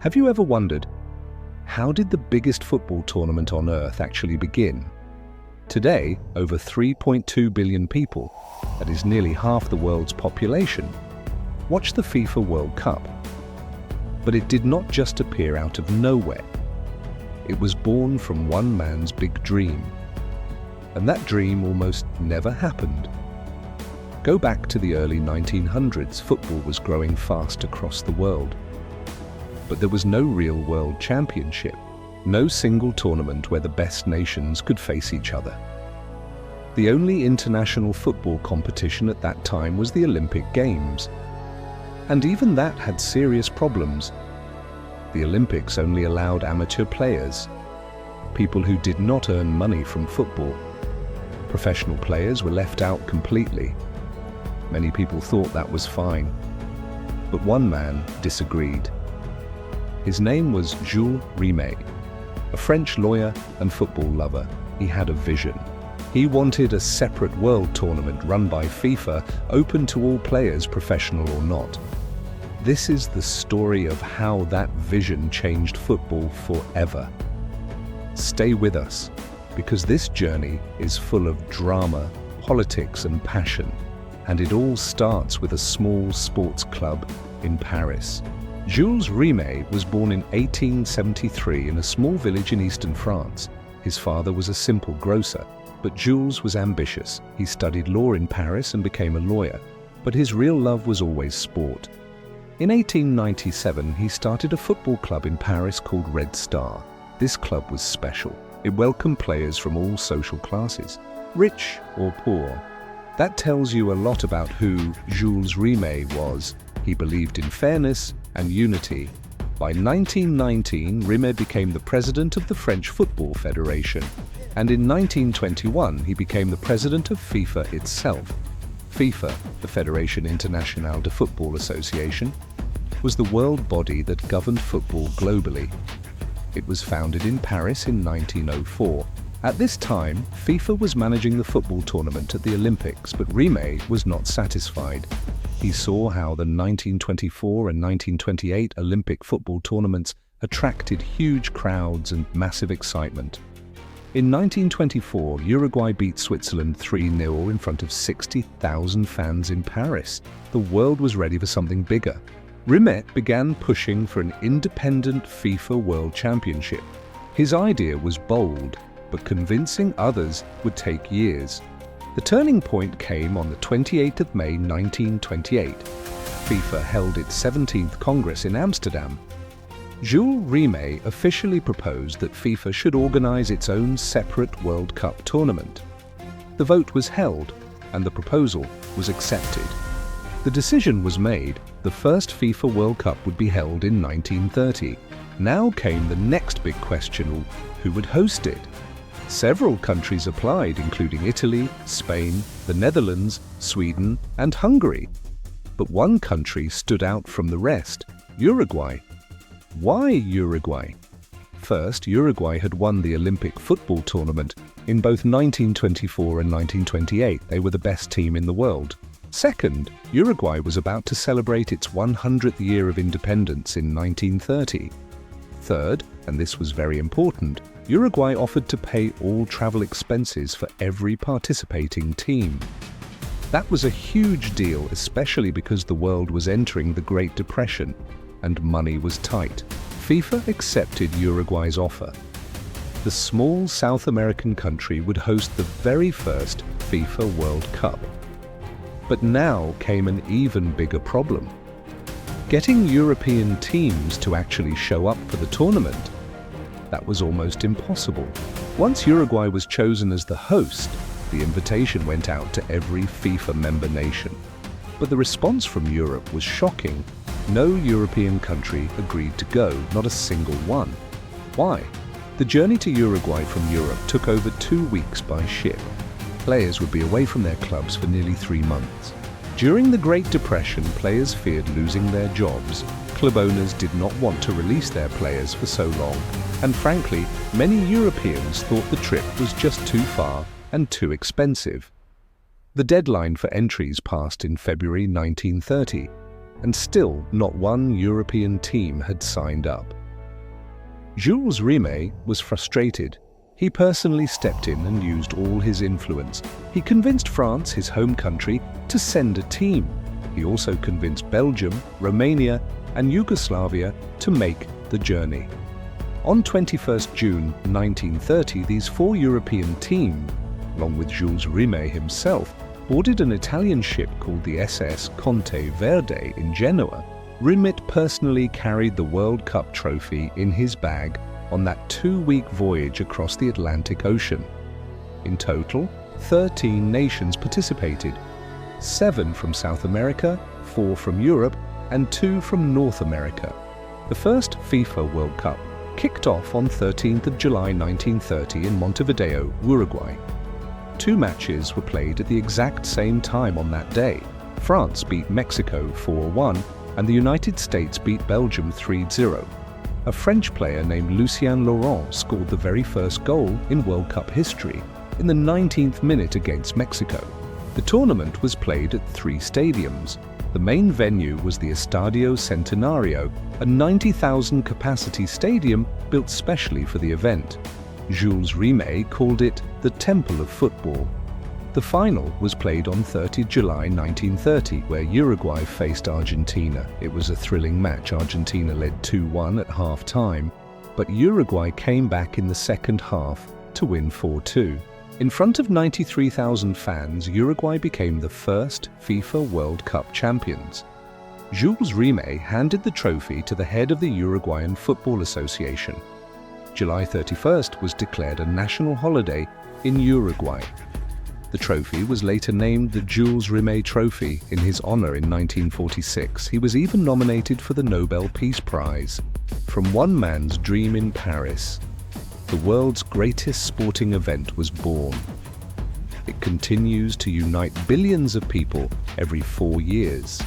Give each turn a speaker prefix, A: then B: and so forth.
A: Have you ever wondered, how did the biggest football tournament on Earth actually begin? Today, over 3.2 billion people, that is nearly half the world's population, watch the FIFA World Cup. But it did not just appear out of nowhere. It was born from one man's big dream. And that dream almost never happened. Go back to the early 1900s, football was growing fast across the world. But there was no real world championship, no single tournament where the best nations could face each other. The only international football competition at that time was the Olympic Games. And even that had serious problems. The Olympics only allowed amateur players, people who did not earn money from football. Professional players were left out completely. Many people thought that was fine. But one man disagreed. His name was Jules Rimet, a French lawyer and football lover. He had a vision. He wanted a separate world tournament run by FIFA, open to all players, professional or not. This is the story of how that vision changed football forever. Stay with us, because this journey is full of drama, politics and passion, and it all starts with a small sports club in Paris. Jules Rimet was born in 1873 in a small village in eastern France. His father was a simple grocer, but Jules was ambitious. He studied law in Paris and became a lawyer, but his real love was always sport. In 1897, he started a football club in Paris called Red Star. This club was special. It welcomed players from all social classes, rich or poor. That tells you a lot about who Jules Rimet was. He believed in fairness and unity. By 1919, Rimet became the president of the French Football Federation, and in 1921 he became the president of FIFA itself. FIFA, the Fédération Internationale de Football Association, was the world body that governed football globally. It was founded in Paris in 1904. At this time, FIFA was managing the football tournament at the Olympics, but Rimet was not satisfied. He saw how the 1924 and 1928 Olympic football tournaments attracted huge crowds and massive excitement. In 1924, Uruguay beat Switzerland 3-0 in front of 60,000 fans in Paris. The world was ready for something bigger. Rimet began pushing for an independent FIFA World Championship. His idea was bold, but convincing others would take years. The turning point came on the 28th of May 1928. FIFA held its 17th Congress in Amsterdam. Jules Rimet officially proposed that FIFA should organize its own separate World Cup tournament. The vote was held, and the proposal was accepted. The decision was made. The first FIFA World Cup would be held in 1930. Now came the next big question: who would host it? Several countries applied, including Italy, Spain, the Netherlands, Sweden, and Hungary. But one country stood out from the rest: Uruguay. Why Uruguay? First, Uruguay had won the Olympic football tournament in both 1924 and 1928. They were the best team in the world. Second, Uruguay was about to celebrate its 100th year of independence in 1930. Third, and this was very important, Uruguay offered to pay all travel expenses for every participating team. That was a huge deal, especially because the world was entering the Great Depression and money was tight. FIFA accepted Uruguay's offer. The small South American country would host the very first FIFA World Cup. But now came an even bigger problem: getting European teams to actually show up for the tournament. That was almost impossible. Once Uruguay was chosen as the host, the invitation went out to every FIFA member nation. But the response from Europe was shocking. No European country agreed to go, not a single one. Why? The journey to Uruguay from Europe took over 2 weeks by ship. Players would be away from their clubs for nearly 3 months. During the Great Depression, players feared losing their jobs. Club owners did not want to release their players for so long, and frankly, many Europeans thought the trip was just too far and too expensive. The deadline for entries passed in February 1930. and still not one European team had signed up. Jules Rimet was frustrated. He personally stepped in and used all his influence. He convinced France, his home country, to send a team. He also convinced Belgium, Romania, and Yugoslavia to make the journey. On 21st June 1930, these 4 European teams, along with Jules Rimet himself, boarded an Italian ship called the SS Conte Verde in Genoa. Rimet personally carried the World Cup trophy in his bag on that 2-week voyage across the Atlantic Ocean. In total, 13 nations participated, 7 from South America, 4 from Europe, and 2 from North America. The first FIFA World Cup kicked off on 13th of July 1930 in Montevideo, Uruguay. 2 matches were played at the exact same time on that day. France beat Mexico 4-1, and the United States beat Belgium 3-0. A French player named Lucien Laurent scored the very first goal in World Cup history in the 19th minute against Mexico. The tournament was played at 3 stadiums. The main venue was the Estadio Centenario, a 90,000 capacity stadium built specially for the event. Jules Rimet called it the Temple of Football. The final was played on 30 July 1930, where Uruguay faced Argentina. It was a thrilling match. Argentina led 2-1 at half-time, but Uruguay came back in the second half to win 4-2. In front of 93,000 fans, Uruguay became the first FIFA World Cup champions. Jules Rimet handed the trophy to the head of the Uruguayan Football Association. July 31st was declared a national holiday in Uruguay. The trophy was later named the Jules Rimet Trophy in his honor in 1946. He was even nominated for the Nobel Peace Prize. From one man's dream in Paris, the world's greatest sporting event was born. It continues to unite billions of people every 4 years.